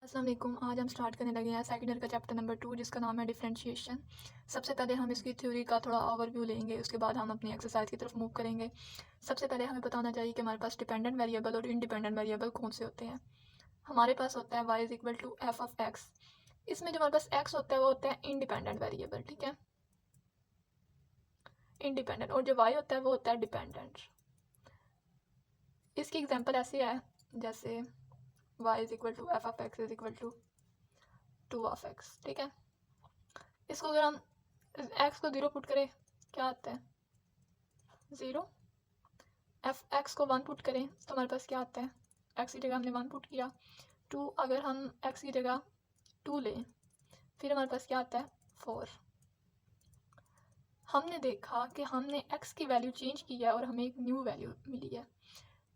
अस्सलाम वालेकुम। आज हम स्टार्ट करने लगे हैं सेकंड ईयर का चैप्टर नंबर 2 जिसका नाम है डिफरेंशिएशन। सबसे पहले हम इसकी थ्योरी का थोड़ा ओवरव्यू लेंगे, उसके बाद हम अपनी एक्सरसाइज की तरफ मूव करेंगे। सबसे पहले हमें पता होना चाहिए कि हमारे पास डिपेंडेंट वेरिएबल और इंडिपेंडेंट वेरिएबल कौन से होते हैं। हमारे पास होता है y is equal to F of X. इसमें जो हमारे पास x होता है वो होता है इंडिपेंडेंट वेरिएबल, ठीक है, इंडिपेंडेंट, और जो y होता है वो होता है डिपेंडेंट। इसकी एग्जाम्पल ऐसे है जैसे y is equal to F of X is equal to 2 of X, ठीक है। इसको अगर हम x को 0 पुट करें क्या आता है 0। एफ एक्स को 1 पुट करें तो हमारे पास क्या आता है, x की जगह हमने 1 पुट किया। 2 अगर हम x की जगह 2 लें फिर हमारे पास क्या आता है 4। हमने देखा कि हमने x की वैल्यू चेंज की है और हमें एक न्यू वैल्यू मिली है।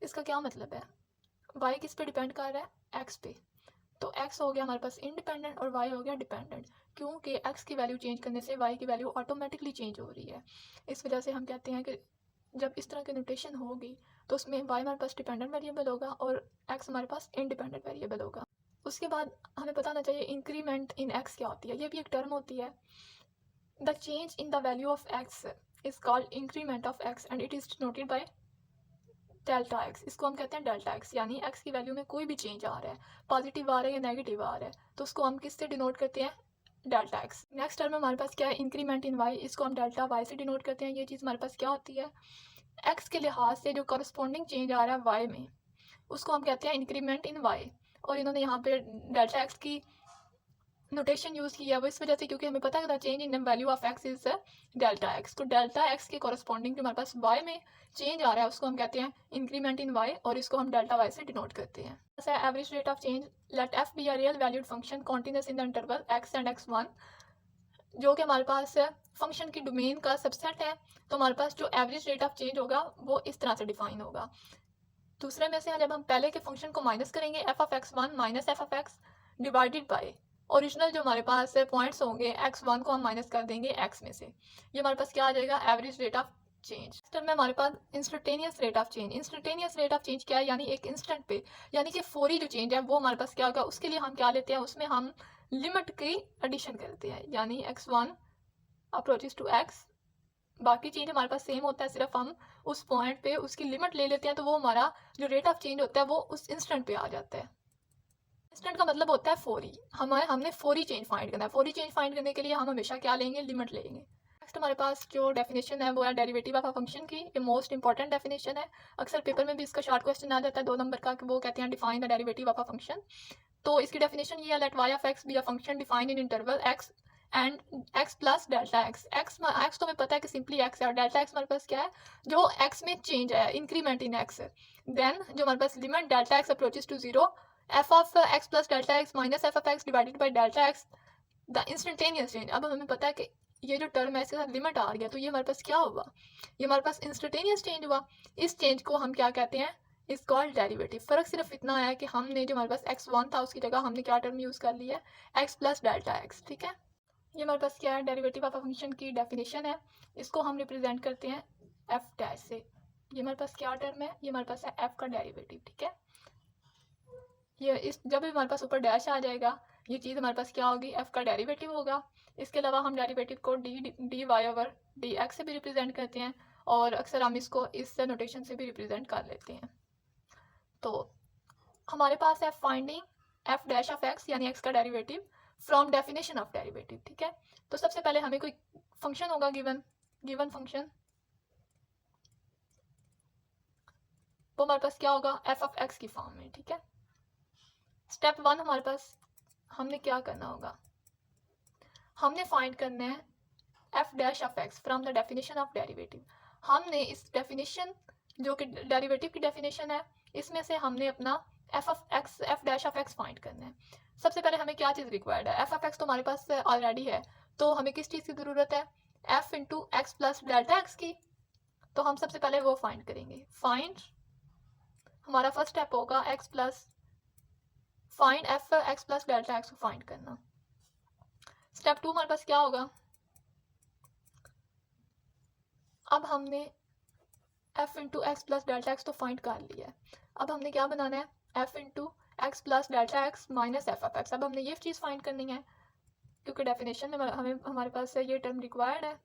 इसका क्या मतलब है, y किस पे डिपेंड कर रहा है x पे, तो x हो गया हमारे पास इंडिपेंडेंट और y हो गया डिपेंडेंट, क्योंकि x की वैल्यू चेंज करने से y की वैल्यू ऑटोमेटिकली चेंज हो रही है। इस वजह से हम कहते हैं कि जब इस तरह की नोटेशन होगी तो उसमें y हमारे पास डिपेंडेंट वेरिएबल होगा और x हमारे पास इंडिपेंडेंट वेरिएबल होगा। उसके बाद हमें पता होना चाहिए इंक्रीमेंट इन x क्या होती है। ये भी एक टर्म होती है। The change in the value of x is called increment of x and it is denoted by delta x. इसको हम कहते हैं डेल्टा एक्स, यानी एक्स की वैल्यू में कोई भी चेंज आ रहा है, पॉजिटिव आ रहा है या नेगेटिव आ रहा है, तो उसको हम किससे डिनोट करते हैं, डेल्टा एक्स। नेक्स्ट टर्म हमारे पास क्या है, इंक्रीमेंट इन वाई, इसको हम डेल्टा वाई से डिनोट करते हैं। ये चीज़ हमारे पास क्या होती है, एक्स के लिहाज से जो करस्पॉन्डिंग चेंज आ रहा है वाई में उसको हम कहते हैं इंक्रीमेंट इन वाई। और इन्होंने यहाँ पे डेल्टा एक्स की नोटेशन यूज़ किया वो इस वजह से क्योंकि हमें पता है change in value of X is delta x. तो डेल्टा एक्स के कॉरस्पॉन्डिंग जो हमारे पास वाई में चेंज आ रहा है उसको हम कहते हैं इंक्रीमेंट इन वाई और इसको हम डेल्टा वाई से डिनोट करते हैं। Average rate of change, let F be a real valued function continuous in the interval X and x1, जो कि हमारे पास फंक्शन की डोमेन का सबसेट है। तो हमारे पास जो एवरेज रेट ऑफ चेंज होगा वो इस तरह से डिफाइन होगा। दूसरे में से जब हम पहले के फंक्शन को माइनस करेंगे F of x1 minus F of x divided by original जो हमारे पास पॉइंट्स होंगे x1 को हम माइनस कर देंगे x में से, ये हमारे पास क्या आ जाएगा एवरेज रेट ऑफ चेंज। में हमारे पास instantaneous rate of change. Instantaneous rate of change क्या है, यानी एक इंस्टेंट पे, यानी कि फौरी जो चेंज है वो हमारे पास क्या होगा, उसके लिए हम क्या लेते हैं, उसमें हम लिमिट की एडिशन करते हैं, यानी x1 अप्रोचेस टू x, बाकी चेंज हमारे पास सेम होता है, सिर्फ हम उस पॉइंट पे उसकी लिमिट ले लेते हैं, तो वो हमारा जो रेट ऑफ चेंज होता है वो उस इंस्टेंट पे आ जाता है। इंस्टेंट का मतलब होता है फौरी, हमने फौरी चेंज फाइंड करना है। फौरी चेंज फाइंड करने के लिए हम हमेशा क्या लेंगे, लिमिट लेंगे। नेक्स्ट हमारे पास जो डेफिनेशन है वो है डेरिवेटिव ऑफ अ फंक्शन की। ये मोस्ट इंपॉर्टेंट डेफिनेशन है, अक्सर पेपर में भी इसका शॉर्ट क्वेश्चन आ जाता है 2 नंबर का, कि वो कहते हैं define the derivative of a function. तो इसकी डेफिनेशन ये है, let Y of X be a function defined in interval X and X plus delta X. X तो हमें पता है कि सिंपली एक्स है, और डेल्टा एक्स हमारे पास क्या है, जो एक्स में चेंज है, इंक्रीमेंट इन एक्स। देन जो हमारे पास limit delta x approaches to 0, f of x plus delta x minus F of x divided by delta x, the instantaneous change. अब हमें पता है कि ये जो टर्म है इसके साथ लिमिट आ गया, तो ये हमारे पास क्या हुआ, ये हमारे पास इंस्टेंटेनियस चेंज हुआ। इस चेंज को हम क्या कहते हैं, इज कॉल्ड डेरिवेटिव। फर्क सिर्फ इतना है कि हमने जो हमारे पास x1 था उसकी जगह हमने क्या टर्म यूज़ कर लिया है, x प्लस डेल्टा एक्स, ठीक है। ये हमारे पास क्या है, डेरिवेटिव ऑफ अ फंक्शन की डेफिनेशन है। इसको हम रिप्रेजेंट करते हैं एफ डैश से। ये हमारे पास क्या टर्म है, ये हमारे पास है एफ का डेरिवेटिव, ठीक है। ये इस जब भी हमारे पास ऊपर डैश आ जाएगा ये चीज़ हमारे पास क्या होगी, एफ का डेरिवेटिव होगा। इसके अलावा हम डेरिवेटिव को D Y over D X से भी रिप्रेजेंट करते हैं, और अक्सर हम इसको इस नोटेशन से भी रिप्रेजेंट कर लेते हैं। तो हमारे पास है finding F dash of x, यानी एक्स का derivative from definition of derivative, ठीक है। तो सबसे पहले हमें कोई फंक्शन होगा गिवन फंक्शन, वो हमारे पास क्या होगा, एफ ऑफ एक्स की फॉर्म में, ठीक है। स्टेप 1 हमारे पास हमने क्या करना होगा, हमने फाइंड करना है F dash of x from the definition of derivative. हमने इस डेफिनेशन जो कि डेरिवेटिव की डेफिनेशन है इसमें से हमने अपना F dash of x find करना है। सबसे पहले हमें क्या चीज़ रिक्वायर्ड है, एफ ऑफ एक्स तो हमारे पास ऑलरेडी है, तो हमें किस चीज़ की ज़रूरत है, F into x plus delta x की। तो हम सबसे पहले वो फाइंड करेंगे। फाइंड हमारा फर्स्ट स्टेप होगा x plus, find F x plus delta x को फाइंड करना। स्टेप 2 हमारे पास क्या होगा, अब हमने F into x plus delta x तो फाइंड कर लिया है, अब हमने क्या बनाना है, F into x plus delta x minus F of X. अब हमने ये चीज़ फाइंड करनी है क्योंकि डेफिनेशन में हमें हमारे पास ये टर्म रिक्वायर्ड है,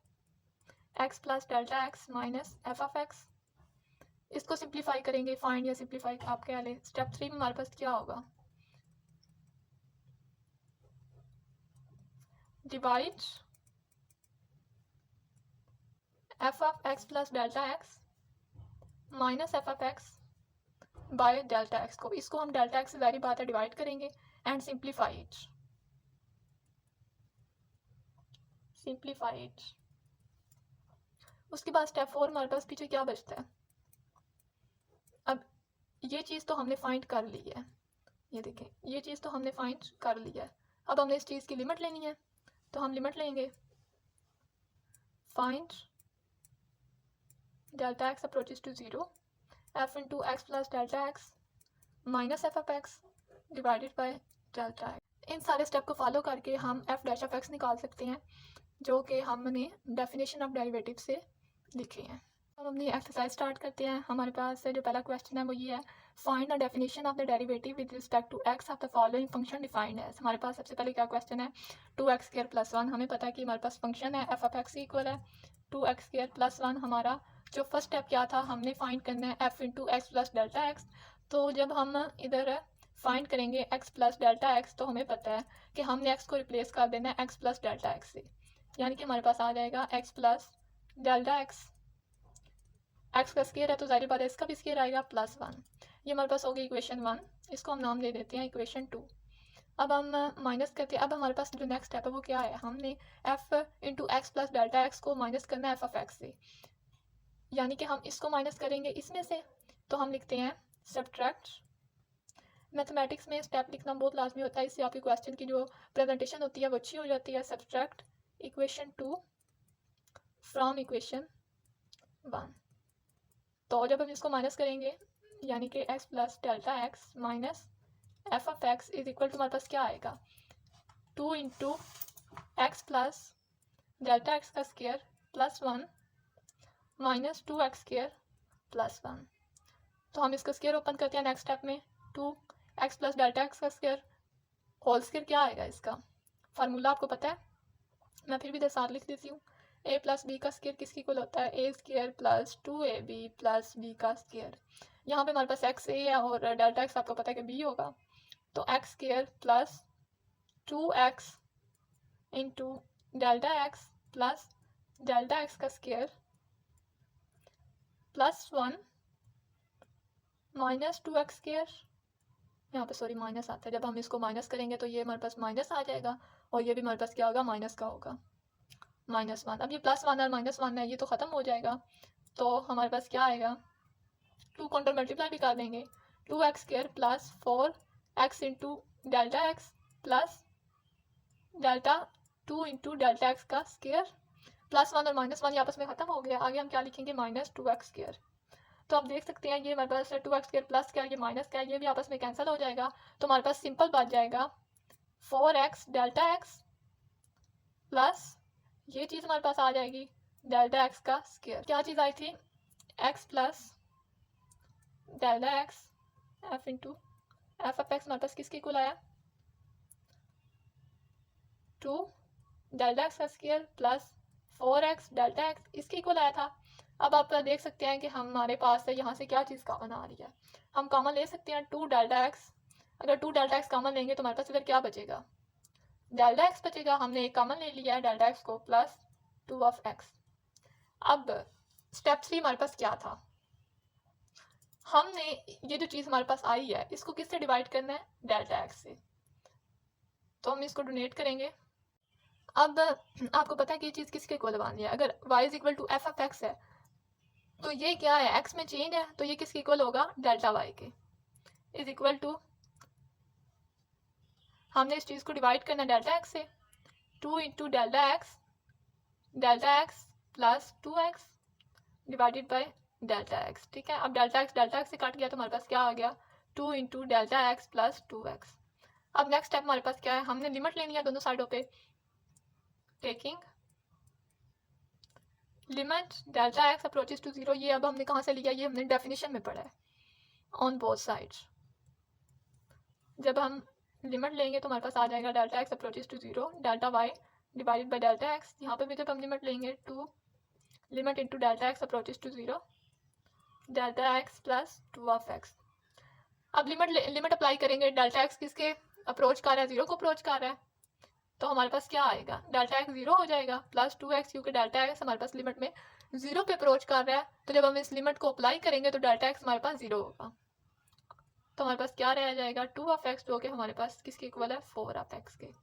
x plus delta x minus F of x. इसको सिंप्लीफाई करेंगे, फाइंड या सिंप्लीफाई आपके वाले स्टेप 3 में हमारे पास क्या होगा, divide F of x plus delta x minus F of x bye delta x को, इसको हम डेल्टा एक्स से जारी बात है डिवाइड करेंगे and simplify it, simplify it. उसके बाद स्टेप 4 हमारे पास पीछे क्या बचता है। अब ये चीज़ तो हमने फाइंड कर ली है, ये देखें ये चीज़ तो हमने फाइंड कर ली है। अब हमने इस चीज़ की लिमिट लेनी है, तो हम लिमिट लेंगे find delta x approaches to 0 f into x plus delta x minus F of x divided by delta x. इन सारे स्टेप को फॉलो करके हम एफ डैश ऑफ एक्स निकाल सकते हैं, जो कि हमने डेफिनेशन ऑफ डेरिवेटिव से लिखे हैं। अब हमने एक्सरसाइज स्टार्ट करते हैं। हमारे पास जो पहला क्वेश्चन है वो ये है, find the definition of the derivative with respect to X of the following function defined है। हमारे पास सबसे पहले क्या क्वेश्चन है, 2x² + 1। हमें पता है कि हमारे पास फंक्शन है एफ ऑफ एक्स इक्वल है 2x² + 1। हमारा जो फर्स्ट स्टेप क्या था, हमने फाइंड करना है F into x plus delta x. तो जब हम इधर फाइंड करेंगे एक्स प्लस डेल्टा एक्स, तो हमें पता है कि हमने एक्स को रिप्लेस कर देना है एक्स प्लस डेल्टा एक्स से, यानी कि हमारे पास आ जाएगा x plus delta X. X का स्केयर है तो जाहिर बात है इसका भी स्केयर आएगा +1। ये हमारे पास हो गई इक्वेशन 1, इसको हम नाम दे देते हैं इक्वेशन 2। अब हम माइनस करते हैं। अब हमारे पास जो नेक्स्ट स्टेप है वो क्या है, हमने F into x plus delta x को माइनस करना है एफ ऑफ एक्स से, यानी कि हम इसको माइनस करेंगे इसमें से, तो हम लिखते हैं सब्ट्रैक्ट। मैथमेटिक्स में स्टेप लिखना बहुत लाजमी होता है, इससे आपकी क्वेश्चन की जो प्रेजेंटेशन होती है वो अच्छी हो जाती है। Subtract equation 2 from equation 1। तो जब हम इसको माइनस करेंगे, यानी कि X plus delta x minus F of X is equal to हमारे पास क्या आएगा, 2 into x plus delta X का स्केयर +1 माइनस 2x² +1। तो हम इसका स्केयर ओपन करते हैं नेक्स्ट स्टेप में, 2x प्लस डेल्टा एक्स का स्केयर होल स्केयर क्या आएगा, इसका फार्मूला आपको पता है, मैं फिर भी इधर साथ लिख देती हूँ। a प्लस बी का स्केयर किसकी इक्वल होता है, a² + 2ab प्लस b का स्केयर। यहाँ पे हमारे पास x a है और डेल्टा x आपको पता है कि b होगा, तो x² + 2x into delta X plus delta X का स्केयर +1 माइनस 2x²। यहाँ पे सॉरी माइनस आता है, जब हम इसको माइनस करेंगे तो ये हमारे पास माइनस आ जाएगा और ये भी हमारे पास क्या होगा, माइनस का होगा, -1। अब ये +1 और -1 है, ये तो ख़त्म हो जाएगा, तो हमारे पास क्या आएगा, 2 को मल्टीप्लाई भी कर देंगे, 2x² + 4x into delta X plus delta 2 into delta X का स्केयर, +1 और -1 ये आपस में ख़त्म हो गया। आगे हम क्या लिखेंगे, -2x²। तो आप देख सकते हैं ये हमारे पास 2x² प्लस क्या, ये माइनस क्या, ये भी आपस में कैंसिल हो जाएगा, तो हमारे पास सिंपल बच जाएगा 4x डेल्टा एक्स प्लस ये चीज़ हमारे पास आ जाएगी डेल्टा एक्स का स्केयर। क्या चीज़ आई थी, x plus delta x F into F of x हमारे पास किसके इक्वल आया, 2 डेल्टा एक्स का square plus 4x delta x इसके इक्वल आया था। अब आप देख सकते हैं कि हमारे पास है यहाँ से क्या चीज़ कॉमन आ रही है, हम कॉमन ले सकते हैं 2 डेल्टा एक्स। अगर 2 डेल्टा एक्स कॉमन लेंगे तो हमारे पास इधर क्या बचेगा, डेल्टा एक्स बचेगा। हमने एक कॉमन ले लिया है डेल्टा एक्स को प्लस 2 ऑफ एक्स। अब स्टेप 3 हमारे पास क्या था, हमने ये जो चीज़ हमारे पास आई है इसको किससे डिवाइड करना है, डेल्टा एक्स से, तो हम इसको डोनेट करेंगे। अब आपको पता है कि ये चीज़ किसके इक्वल बननी है, अगर y is equal to F of X है तो ये क्या है, x में चेंज है, तो ये किसके इक्वल होगा, डेल्टा y के, इज इक्वल टू हमने इस चीज़ को डिवाइड करना डेल्टा एक्स से, 2 into delta X plus 2x divided by delta x. ठीक है, अब डेल्टा एक्स से कट गया तो हमारे पास क्या आ गया, 2 into delta X plus 2x। अब नेक्स्ट स्टेप हमारे पास क्या है, हमने लिमिट लेनी है दोनों साइडों पे, taking limit delta x approaches to 0। ये अब हमने कहाँ से लिया, ये हमने डेफिनेशन में पढ़ा है, ऑन बोथ साइड्स। जब हम लिमिट लेंगे तो हमारे पास आ जाएगा delta X approaches to 0 delta Y divided by delta X. यहाँ पे भी जब हम लिमिट लेंगे to limit into delta X approaches to 0 delta X plus 2 of X. अब लिमिट अप्लाई करेंगे, डेल्टा एक्स किसके अप्रोच कर रहा है, 0 को अप्रोच कर रहा है, तो हमारे पास क्या आएगा, डेल्टा एक्स 0 हो जाएगा प्लस 2x, क्योंकि डेल्टा एक्स हमारे पास लिमिट में 0 पे अप्रोच कर रहा है। तो जब हम इस लिमिट को अप्लाई करेंगे तो डेल्टा एक्स हमारे पास 0 होगा, तो हमारे पास क्या रह जाएगा 2 ऑफ एक्स, जो कि हमारे पास किसके इक्वल है 4 ऑफ एक्स के।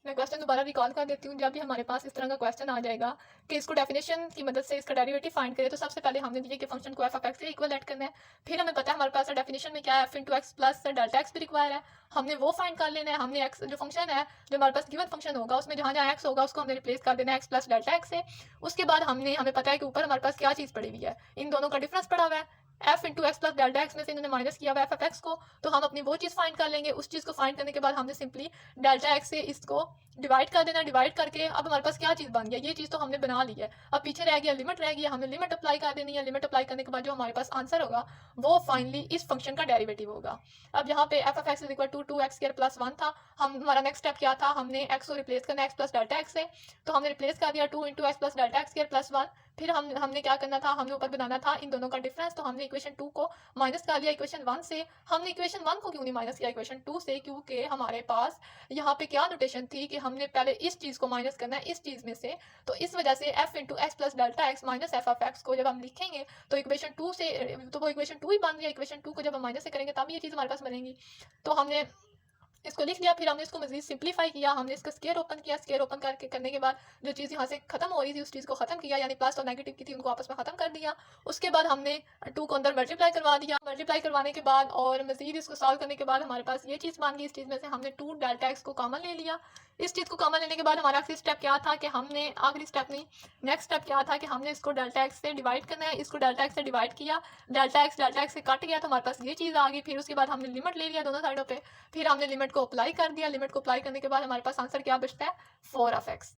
मैं क्वेश्चन दोबारा रिकॉल कर देती हूँ। जब भी हमारे पास इस तरह का क्वेश्चन आ जाएगा कि इसको डेफिनेशन की मदद से इसका डेरिवेटिव फाइंड करें, तो सबसे पहले हमने दिया कि फंक्शन को एफ ऑफ एक्स से इक्वल लेट करना है। फिर हमें पता है हमारे पास डेफिनेशन में क्या है, F into x plus delta x भी रिक्वायर है, हमने वो फाइंड कर लेना है। हमने एक्स जो फंक्शन है, जो हमारे पास गिवन फंक्शन होगा, उसमें जहाँ जहाँ एक्स होगा उसको हमने रिप्लेस कर देना है एक्स प्लस डेल्टा एक्स से। उसके बाद हमें पता है कि ऊपर हमारे पास क्या चीज़ पड़ी हुई है, इन दोनों का डिफरेंस पड़ा हुआ है, F into x plus delta x में से इन्होंने माइनस किया हुआ एफ एफ एक्स को, तो हम अपनी वो चीज़ फाइंड कर लेंगे। उस चीज़ को फाइंड करने के बाद हमने सिंपली डेल्टा एक्स से इसको डिवाइड कर देना। डिवाइड करके अब हमारे पास क्या चीज़ बन गया, ये चीज़ तो हमने बना ली है, अब पीछे रह गया लिमिट रह गया, हमने लिमिट अप्लाई कर देनी है। लिमिट अप्लाई करने के बाद जो हमारे पास आंसर होगा वो फाइनली इस फंक्शन का डेरिवेटिव होगा। अब यहाँ पे F F X is equal to 2x² + 1 था, हमारा नेक्स्ट स्टेप क्या था, हमने एक्स को रिप्लेस करना एक्स प्लस डेल्टा एक्स से, तो हमने रिप्लेस कर दिया 2 into x plus delta x square plus 1। फिर हमने क्या करना था, हमने ऊपर बनाना था इन दोनों का डिफरेंस, तो हमने इक्वेशन 2 को माइनस कर लिया इक्वेशन 1 से। हमने इक्वेशन 1 को क्यों नहीं माइनस किया इक्वेशन 2 से, क्योंकि हमारे पास यहाँ पे क्या नोटेशन थी कि हमने पहले इस चीज़ को माइनस करना है इस चीज़ में से, तो इस वजह से F into x plus delta x minus F of x को जब हम लिखेंगे तो इक्वेशन 2 से, तो वो इक्वेशन 2 ही बन गया। इक्वेशन 2 को जब हम माइनस से करेंगे तब ये चीज़ हमारे पास बनेगी, तो हमने इसको लिख लिया। फिर हमने इसको मजीद सिंप्लीफाई किया, हमने इसका स्केयर ओपन किया, स्केयर ओपन करने के बाद जो चीज़ यहाँ से खत्म हो रही थी उस चीज़ को खत्म किया, यानी प्लस और नेगेटिव की थी उनको आपस में खत्म कर दिया। उसके बाद हमने 2 को अंदर मल्टीप्लाई करवा दिया। मल्टीप्लाई करवाने के बाद और मजीद इसको सॉल्व करने के बाद हमारे पास ये चीज़ बन गई। इस चीज़ में से हमने 2 डेल्टा एक्स को कॉमन ले लिया। इस चीज़ को कॉमन लेने के बाद हमारा आखिरी स्टेप क्या था कि हमने आखिरी स्टेप नहीं नेक्स्ट स्टेप क्या था कि हमने इसको डेल्टा एक्स से डिवाइड करना है। इसको डेल्टा एक्स से डिवाइड किया, डेल्टा एक्स से कट गया, तो हमारे पास ये चीज़ आ गई। फिर उसके बाद हमने लिमिट ले लिया दोनों साइडों पे, फिर हमने लिमिट को अप्लाई कर दिया। लिमिट को अप्लाई करने के बाद हमारे पास आंसर क्या बचता है 4 ऑफ एक्स।